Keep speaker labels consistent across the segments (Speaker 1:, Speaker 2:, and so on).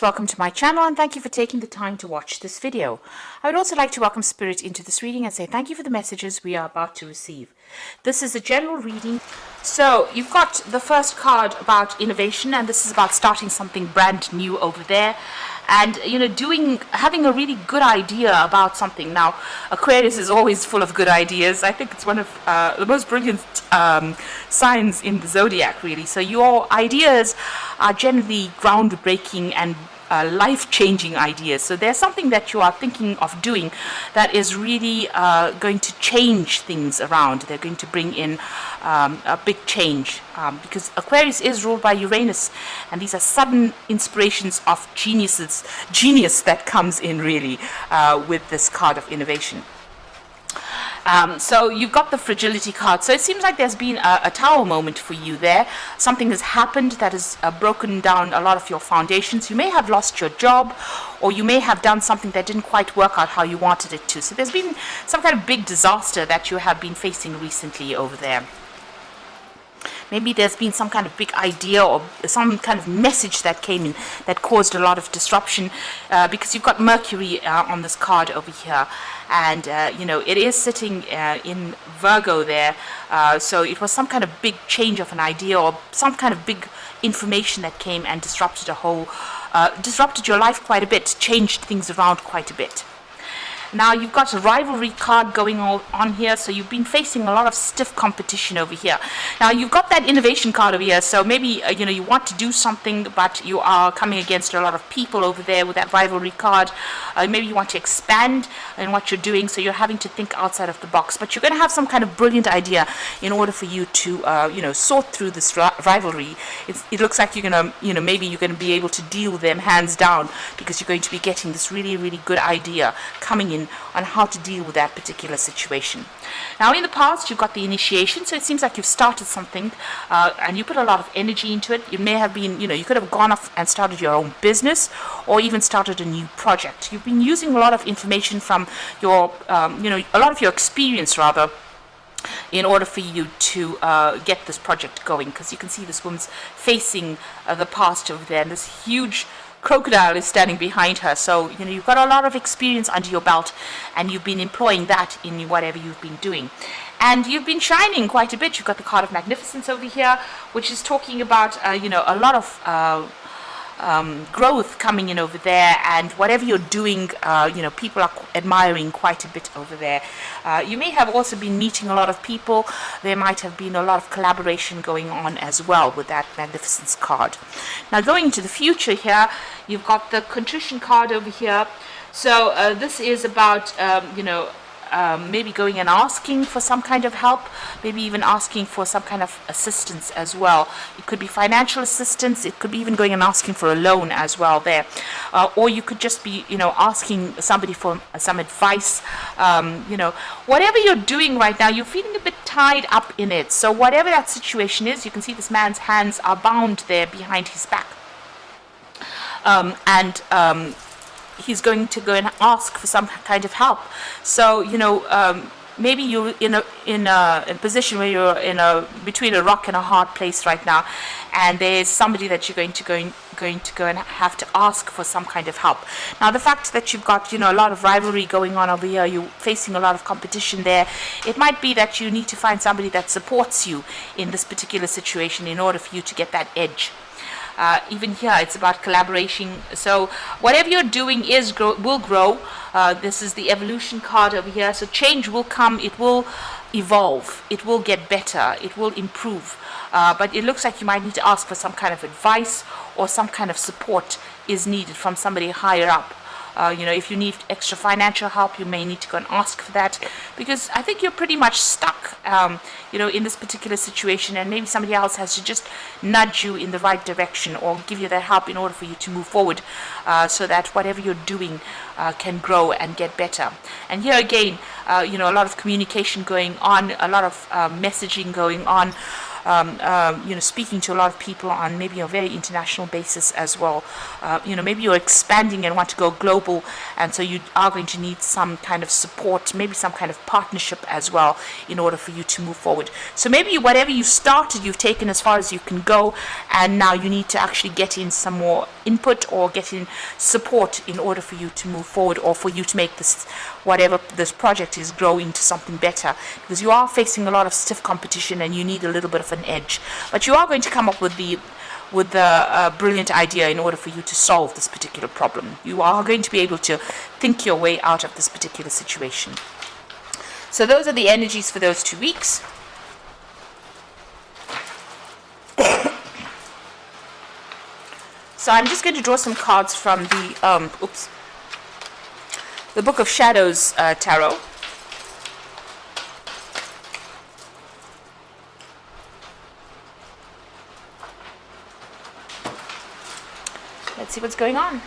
Speaker 1: Welcome to my channel and thank you for taking the time to watch this video. I would also like to welcome Spirit into this reading and say thank you for the messages we are about to receive. This is a general reading. So you've got the first card about innovation, and this is about starting something brand new over there. And having a really good idea about something. Now, Aquarius is always full of good ideas. I think it's one of the most brilliant signs in the zodiac, really. So your ideas are generally groundbreaking and life-changing ideas. So there's something that you are thinking of doing that is really going to change things around. They're going to bring in a big change because Aquarius is ruled by Uranus, and these are sudden inspirations of genius that comes in really with this card of innovation. So you've got the fragility card. So it seems like there's been a tower moment for you there. Something has happened that has broken down a lot of your foundations. You may have lost your job, or you may have done something that didn't quite work out how you wanted it to. So there's been some kind of big disaster that you have been facing recently over there. Maybe there's been some kind of big idea or some kind of message that came in that caused a lot of disruption because you've got Mercury on this card over here. And, it is sitting in Virgo there. So it was some kind of big change of an idea or some kind of big information that came and disrupted your life quite a bit, changed things around quite a bit. Now you've got a rivalry card going on here, so you've been facing a lot of stiff competition over here. Now you've got that innovation card over here, so maybe you want to do something, but you are coming against a lot of people over there with that rivalry card. Maybe you want to expand in what you're doing, so you're having to think outside of the box. But you're going to have some kind of brilliant idea in order for you to sort through this rivalry. It looks like you're going to maybe you're going to be able to deal with them hands down because you're going to be getting this really, really good idea coming in on how to deal with that particular situation. Now in the past you've got the initiation, so it seems like you've started something and you put a lot of energy into it. You may have been, you could have gone off and started your own business or even started a new project. You've been using a lot of information from your, a lot of your experience rather, in order for you to get this project going, because you can see this woman's facing the past over there, and this huge crocodile is standing behind her. So you've got a lot of experience under your belt, and you've been employing that in whatever you've been doing, and you've been shining quite a bit. You've got the card of magnificence over here, which is talking about a lot of growth coming in over there, and whatever you're doing, people are admiring quite a bit over there. You may have also been meeting a lot of people. There might have been a lot of collaboration going on as well with that magnificence card. Now going into the future here, you've got the contrition card over here. So this is about maybe going and asking for some kind of help, maybe even asking for some kind of assistance as well. It could be financial assistance, it could be even going and asking for a loan as well there. Or you could just be, asking somebody for some advice. Whatever you're doing right now, you're feeling a bit tied up in it. So whatever that situation is, you can see this man's hands are bound there behind his back. He's going to go and ask for some kind of help. So maybe you're in a position where you're between a rock and a hard place right now, and there's somebody that you're going to go and have to ask for some kind of help. Now the fact that you've got a lot of rivalry going on over here, you're facing a lot of competition there, it might be that you need to find somebody that supports you in this particular situation in order for you to get that edge. Even here it's about collaboration. So whatever you're doing will grow. This is the evolution card over here. So change will come, it will evolve, it will get better, it will improve. But it looks like you might need to ask for some kind of advice, or some kind of support is needed from somebody higher up. If you need extra financial help, you may need to go and ask for that, because I think you're pretty much stuck, in this particular situation, and maybe somebody else has to just nudge you in the right direction or give you that help in order for you to move forward, so that whatever you're doing can grow and get better. And here again, a lot of communication going on, a lot of messaging going on. speaking to a lot of people on maybe a very international basis as well. Maybe you're expanding and want to go global, and so you are going to need some kind of support, maybe some kind of partnership as well, in order for you to move forward. So maybe whatever you started, you've taken as far as you can go, and now you need to actually get in some more input or get in support in order for you to move forward, or for you to make this, whatever this project is, grow into something better, because you are facing a lot of stiff competition and you need a little bit of an edge. But you are going to come up with the brilliant idea in order for you to solve this particular problem. You are going to be able to think your way out of this particular situation. So those are the energies for those 2 weeks. So I'm just going to draw some cards from the Book of Shadows Tarot. Let's see what's going on.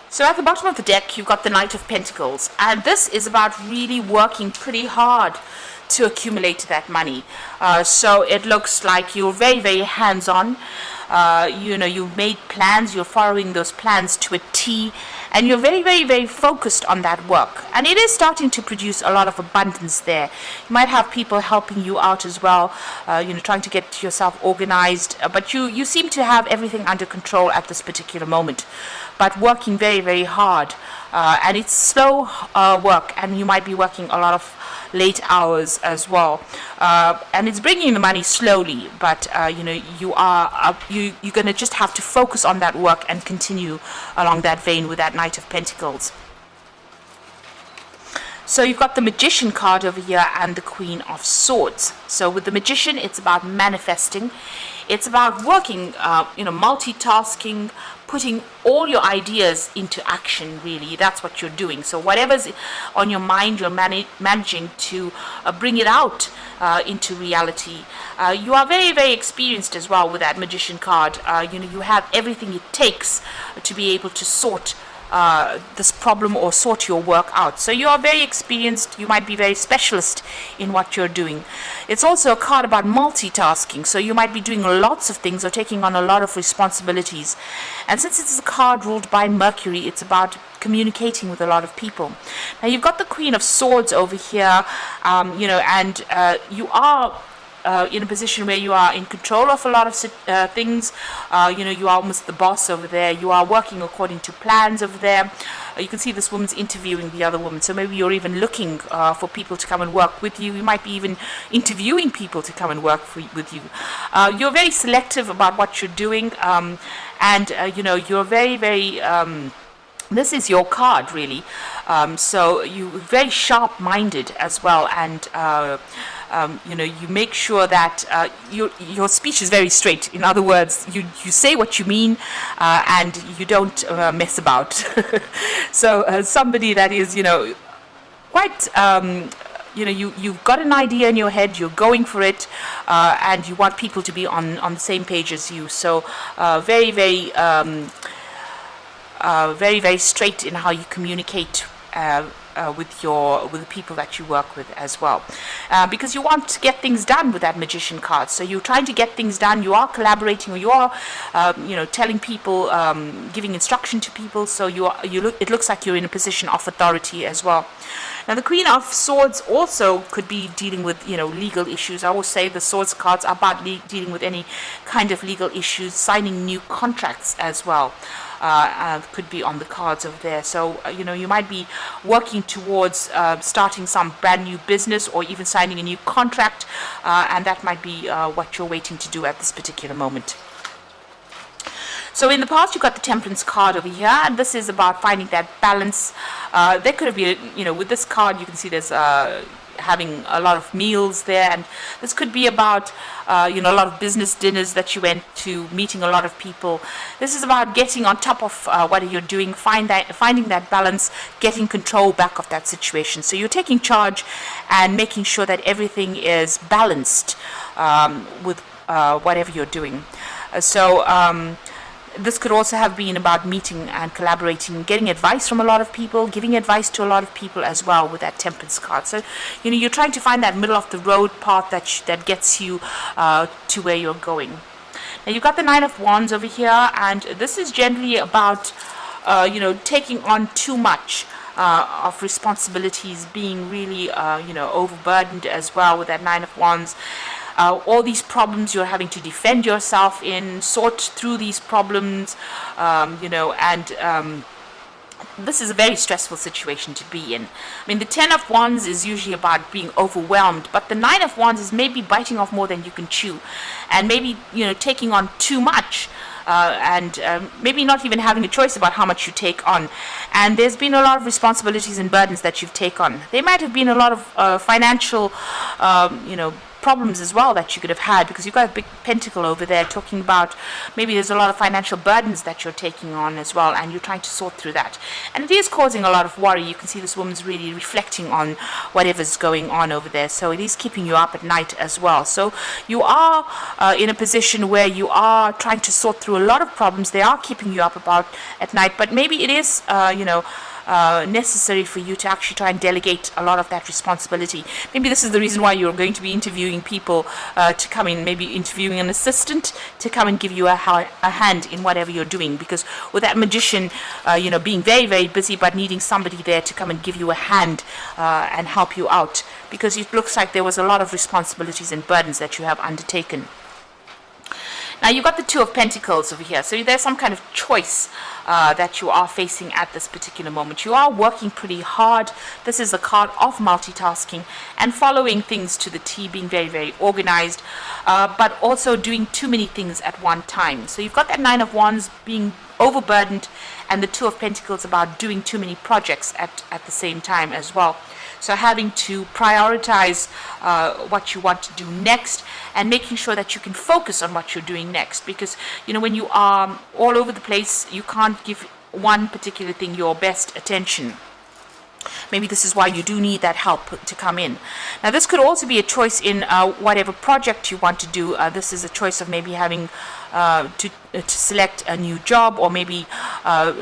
Speaker 1: So at the bottom of the deck, you've got the Knight of Pentacles, and this is about really working pretty hard to accumulate that money. So it looks like you're very, very hands-on. You've made plans, you're following those plans to a T, and you're very, very, very focused on that work. And it is starting to produce a lot of abundance there. You might have people helping you out as well, trying to get yourself organized, but you seem to have everything under control at this particular moment, but working very, very hard. And it's slow work, and you might be working a lot of late hours as well, and it's bringing the money slowly, but you're going to just have to focus on that work and continue along that vein with that Knight of Pentacles. So you've got the Magician card over here and the Queen of Swords. So with the Magician, it's about manifesting. It's about working, multitasking, putting all your ideas into action, really. That's what you're doing. So whatever's on your mind, you're managing to bring it out into reality. You are very, very experienced as well with that Magician card. You have everything it takes to be able to sort this problem or sort your work out. So you are very experienced. You might be very specialist in what you're doing. It's also a card about multitasking. So you might be doing lots of things or taking on a lot of responsibilities. And since it's a card ruled by Mercury, it's about communicating with a lot of people. Now you've got the Queen of Swords over here, and you are in a position where you are in control of a lot of things. You are almost the boss over there. You are working according to plans over there. You can see this woman's interviewing the other woman, so maybe you're even looking for people to come and work with you. You might be even interviewing people to come and work with you. You're very selective about what you're doing, and you're very, very this is your card, really. So you're very sharp-minded as well, and you make sure that your speech is very straight. In other words, you say what you mean, and you don't mess about. So somebody that is, quite, you've got an idea in your head, you're going for it, and you want people to be on the same page as you. So very, very, very, very straight in how you communicate with the people that you work with as well, because you want to get things done with that Magician card. So you're trying to get things done. You are collaborating, or you are, telling people, giving instruction to people. So it looks like you're in a position of authority as well. Now the Queen of Swords also could be dealing with legal issues. I always say the Swords cards are about dealing with any kind of legal issues, signing new contracts as well. Could be on the cards over there. So you might be working towards starting some brand new business, or even signing a new contract, and that might be what you're waiting to do at this particular moment. So in the past, you've got the Temperance card over here, and this is about finding that balance. There could have been, with this card, you can see there's having a lot of meals there, and this could be about a lot of business dinners that you went to, meeting a lot of people. This is about getting on top of what you're doing, finding that balance, getting control back of that situation. So you're taking charge and making sure that everything is balanced with whatever you're doing. This could also have been about meeting and collaborating, getting advice from a lot of people, giving advice to a lot of people as well with that Temperance card. So, you're trying to find that middle of the road path that gets you to where you're going. Now, you've got the Nine of Wands over here, and this is generally about, taking on too much of responsibilities, being really, overburdened as well with that Nine of Wands. All these problems you're having to defend yourself in, sort through these problems, this is a very stressful situation to be in. I mean, the Ten of Wands is usually about being overwhelmed, but the Nine of Wands is maybe biting off more than you can chew, and maybe, taking on too much. And maybe not even having a choice about how much you take on. And there's been a lot of responsibilities and burdens that you've taken on. There might have been a lot of financial, problems as well that you could have had, because you've got a big pentacle over there talking about maybe there's a lot of financial burdens that you're taking on as well, and you're trying to sort through that. And it is causing a lot of worry. You can see this woman's really reflecting on whatever's going on over there. So it is keeping you up at night as well. So you are in a position where you are trying to sort through a lot of problems. They are keeping you up at night, but maybe it is, necessary for you to actually try and delegate a lot of that responsibility. Maybe this is the reason why you're going to be interviewing people to come in, maybe interviewing an assistant to come and give you a hand in whatever you're doing, because with that Magician, being very, very busy, but needing somebody there to come and give you a hand and help you out, because it looks like there was a lot of responsibilities and burdens that you have undertaken. Now, you've got the Two of Pentacles over here. So there's some kind of choice that you are facing at this particular moment. You are working pretty hard. This is a card of multitasking and following things to the T, being very, very organized, but also doing too many things at one time. So you've got that Nine of Wands being overburdened, and the Two of Pentacles about doing too many projects at the same time as well. So having to prioritize what you want to do next, and making sure that you can focus on what you're doing next. Because, when you are all over the place, you can't give one particular thing your best attention. Maybe this is why you do need that help to come in. Now, this could also be a choice in whatever project you want to do. This is a choice of maybe having to select a new job, or maybe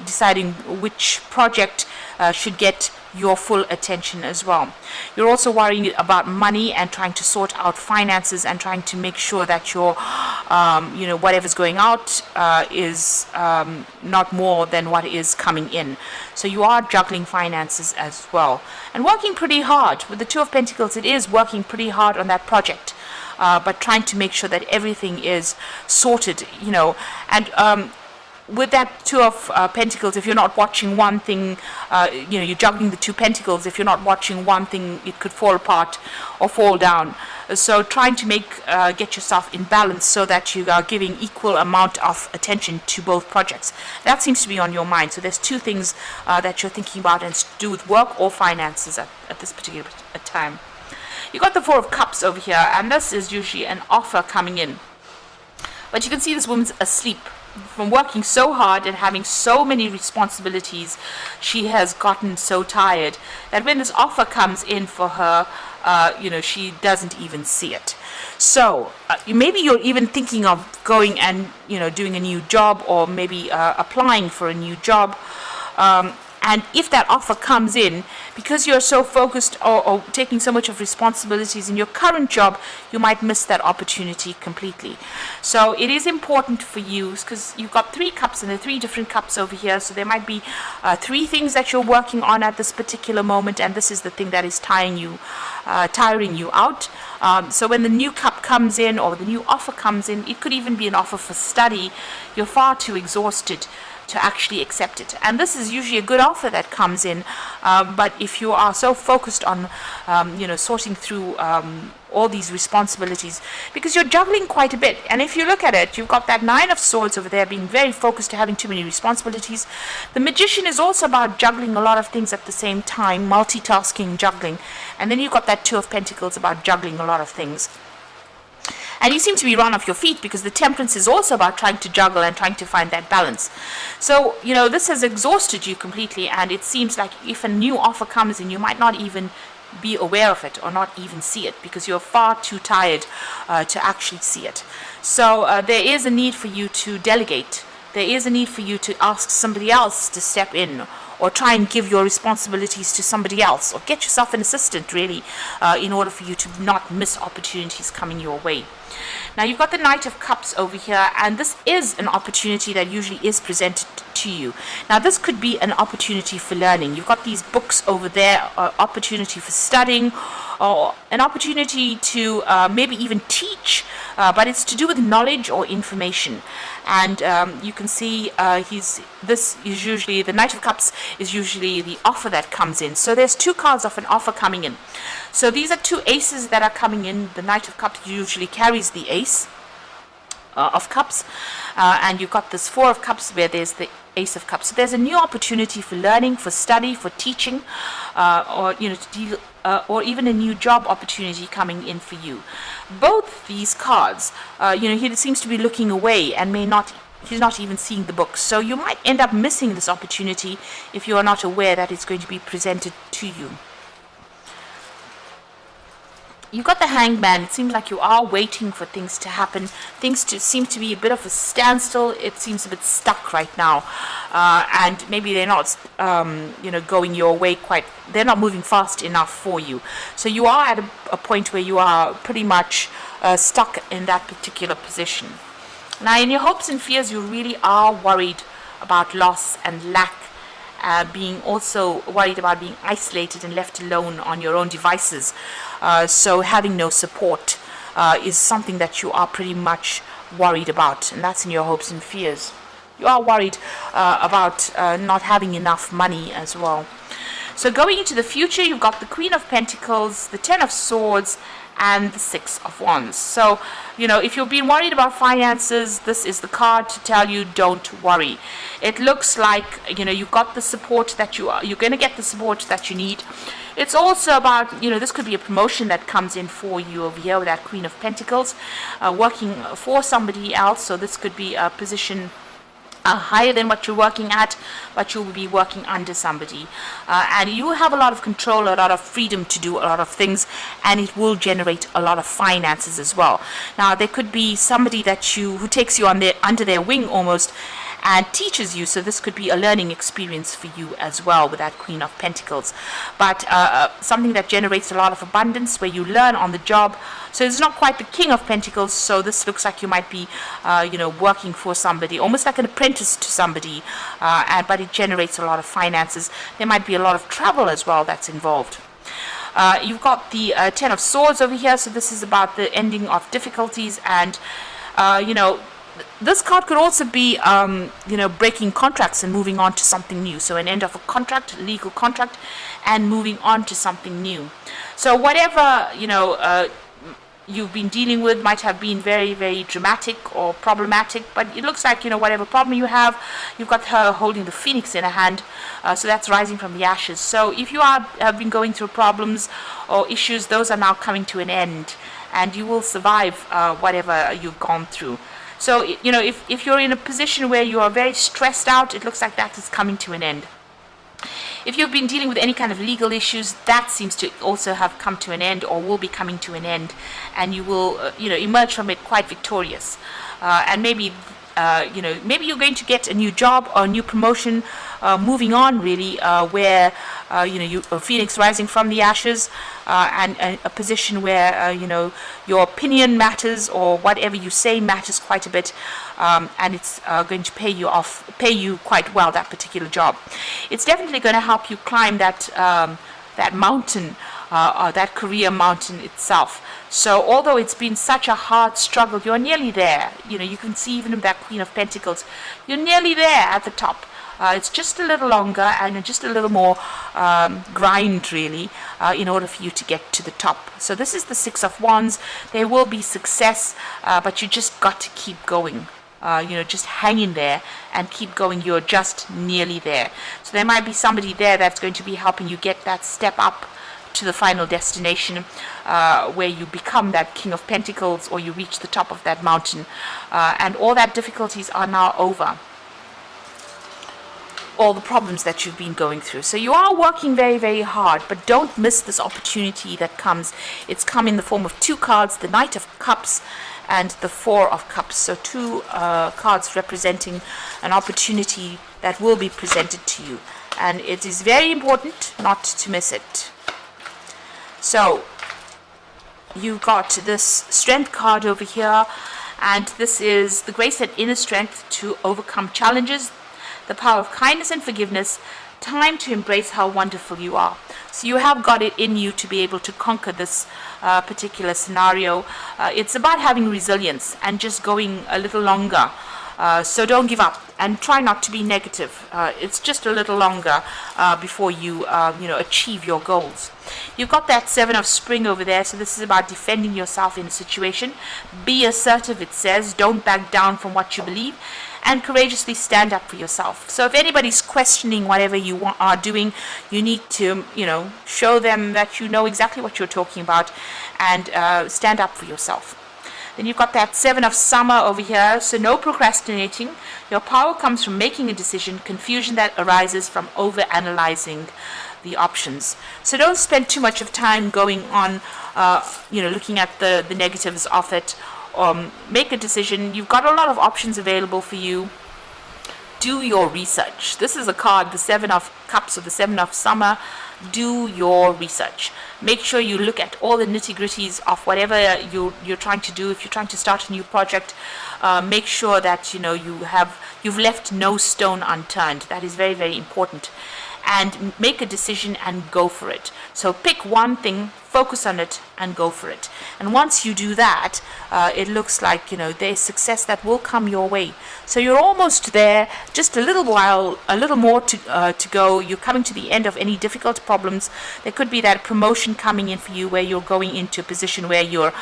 Speaker 1: deciding which project should get your full attention as well. You're also worrying about money and trying to sort out finances and trying to make sure that your, whatever's going out is not more than what is coming in. So you are juggling finances as well and working pretty hard. With the Two of Pentacles, it is working pretty hard on that project, but trying to make sure that everything is sorted, and with that Two of Pentacles, if you're not watching one thing, you're juggling the Two Pentacles. If you're not watching one thing, it could fall apart or fall down. So trying to get yourself in balance so that you are giving equal amount of attention to both projects. That seems to be on your mind. So there's two things that you're thinking about, and it's to do with work or finances at this particular time. You got the Four of Cups over here, and this is usually an offer coming in. But you can see this woman's asleep. From working so hard and having so many responsibilities, she has gotten so tired that when this offer comes in for her, she doesn't even see it. So maybe you're even thinking of going and doing a new job, or maybe applying for a new job. And if that offer comes in, because you're so focused or taking so much of responsibilities in your current job, you might miss that opportunity completely. So it is important for you, because you've got three cups, and there are three different cups over here. So there might be three things that you're working on at this particular moment, and this is the thing that is tiring you out. So when the new cup comes in, or the new offer comes in, it could even be an offer for study. You're far too exhausted to actually accept it. And this is usually a good offer that comes in, but if you are so focused on sorting through all these responsibilities, because you're juggling quite a bit, and if you look at it, you've got that Nine of Swords over there, being very focused, having too many responsibilities. The Magician is also about juggling a lot of things at the same time, multitasking, juggling, and then you've got that Two of Pentacles about juggling a lot of things. And you seem to be run off your feet, because the Temperance is also about trying to juggle and trying to find that balance. So, this has exhausted you completely, and it seems like if a new offer comes in, you might not even be aware of it or not even see it, because you're far too tired to actually see it. So there is a need for you to delegate. There is a need for you to ask somebody else to step in, or try and give your responsibilities to somebody else, or get yourself an assistant, really, in order for you to not miss opportunities coming your way. Now, you've got the Knight of Cups over here, and this is an opportunity that usually is presented to you. Now, this could be an opportunity for learning. You've got these books over there, opportunity for studying, or an opportunity to maybe even teach, but it's to do with knowledge or information. And you can see this is usually, the Knight of Cups is usually the offer that comes in. So there's two cards of an offer coming in. So these are two aces that are coming in. The Knight of Cups usually carries the ace of Cups, and you've got this Four of Cups where there's the Ace of Cups. So there's a new opportunity for learning, for study, for teaching, or to deal, or even a new job opportunity coming in for you. Both these cards, he seems to be looking away and he's not even seeing the books. So you might end up missing this opportunity if you are not aware that it's going to be presented to you. You've got the Hangman. It seems like you are waiting for things to happen. Things seem to be a bit of a standstill. It seems a bit stuck right now. And maybe they're not, going your way quite. They're not moving fast enough for you. So you are at a point where you are pretty much stuck in that particular position. Now, in your hopes and fears, you really are worried about loss and lack. Being also worried about being isolated and left alone on your own devices. So having no support is something that you are pretty much worried about, and that's in your hopes and fears. You are worried about not having enough money as well. So going into the future, you've got the Queen of Pentacles, the Ten of Swords, and the Six of Wands. So, if you've been worried about finances, this is the card to tell you don't worry. It looks like, you've got the support that you're going to get the support that you need. It's also about, this could be a promotion that comes in for you over here with that Queen of Pentacles, working for somebody else. So this could be a position higher than what you're working at, but you'll be working under somebody, and you have a lot of control, a lot of freedom to do a lot of things, and it will generate a lot of finances as well. Now, there could be somebody who takes you under their wing almost, and teaches you. So this could be a learning experience for you as well with that Queen of Pentacles. But something that generates a lot of abundance, where you learn on the job. So it's not quite the King of Pentacles. So this looks like you might be, working for somebody, almost like an apprentice to somebody. But it generates a lot of finances. There might be a lot of travel as well that's involved. You've got the Ten of Swords over here. So this is about the ending of difficulties, and this card could also be, breaking contracts and moving on to something new. So an end of a contract, legal contract, and moving on to something new. So whatever, you've been dealing with might have been very, very dramatic or problematic, but it looks like, whatever problem you have, you've got her holding the Phoenix in her hand, so that's rising from the ashes. So if you have been going through problems or issues, those are now coming to an end, and you will survive whatever you've gone through. So, if you're in a position where you are very stressed out, it looks like that is coming to an end. If you've been dealing with any kind of legal issues, that seems to also have come to an end, or will be coming to an end, and you will, emerge from it quite victorious. And maybe, maybe you're going to get a new job or a new promotion, moving on really, where, Phoenix rising from the ashes, and a position where, your opinion matters, or whatever you say matters quite a bit, and it's going to pay you quite well, that particular job. It's definitely going to help you climb that mountain that career mountain itself. So although it's been such a hard struggle, you're nearly there. You know, you can see even with that Queen of Pentacles, you're nearly there at the top. It's just a little longer and just a little more grind, really, in order for you to get to the top. So this is the Six of Wands. There will be success, but you just got to keep going. Just hang in there and keep going. You're just nearly there. So there might be somebody there that's going to be helping you get that step up to the final destination, where you become that King of Pentacles, or you reach the top of that mountain, and all that difficulties are now over. All the problems that you've been going through. So you are working very, very hard, but don't miss this opportunity that comes. It's come in the form of two cards, the Knight of Cups and the Four of Cups. So two cards representing an opportunity that will be presented to you. And it is very important not to miss it. So you've got this Strength card over here, and this is the grace and inner strength to overcome challenges, the power of kindness and forgiveness, time to embrace how wonderful you are. So you have got it in you to be able to conquer this particular scenario. It's about having resilience and just going a little longer. So don't give up and try not to be negative. It's just a little longer before you achieve your goals. You've got that Seven of Spring over there, so this is about defending yourself in a situation. Be assertive, it says. Don't back down from what you believe, and courageously stand up for yourself. So if anybody's questioning whatever you are doing, you need to, show them that you know exactly what you're talking about, and stand up for yourself. Then you've got that Seven of Summer over here, so no procrastinating. Your power comes from making a decision, confusion that arises from over-analyzing the options. So don't spend too much of time going on, looking at the negatives of it. Make a decision. You've got a lot of options available for you. Do your research. This is a card, the Seven of Cups or the Seven of Summer. Do your research. Make sure you look at all the nitty-gritties of whatever you're trying to do. If you're trying to start a new project, make sure that you've left no stone unturned. That is very, very important. And make a decision and go for it. So pick one thing, focus on it, and go for it. And once you do that, it looks like there's success that will come your way. So you're almost there. Just a little while, a little more to go. You're coming to the end of any difficult problems. There could be that promotion coming in for you, where you're going into a position where you're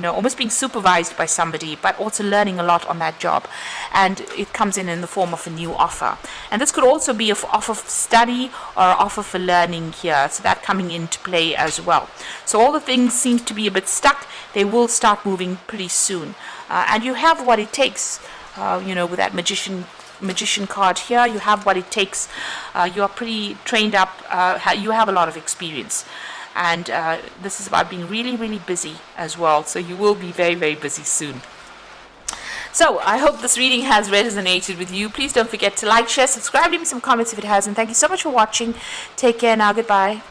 Speaker 1: almost being supervised by somebody, but also learning a lot on that job. And it comes in the form of a new offer. And this could also be an offer for study or an offer for learning here. So that coming into play as well. So all the things seem to be a bit stuck. They will start moving pretty soon. And you have what it takes, with that magician card here. You have what it takes. You are pretty trained up. You have a lot of experience. And this is about being really, really busy as well. So you will be very, very busy soon. So I hope this reading has resonated with you. Please don't forget to like, share, subscribe, leave me some comments if it has. And thank you so much for watching. Take care now. Goodbye.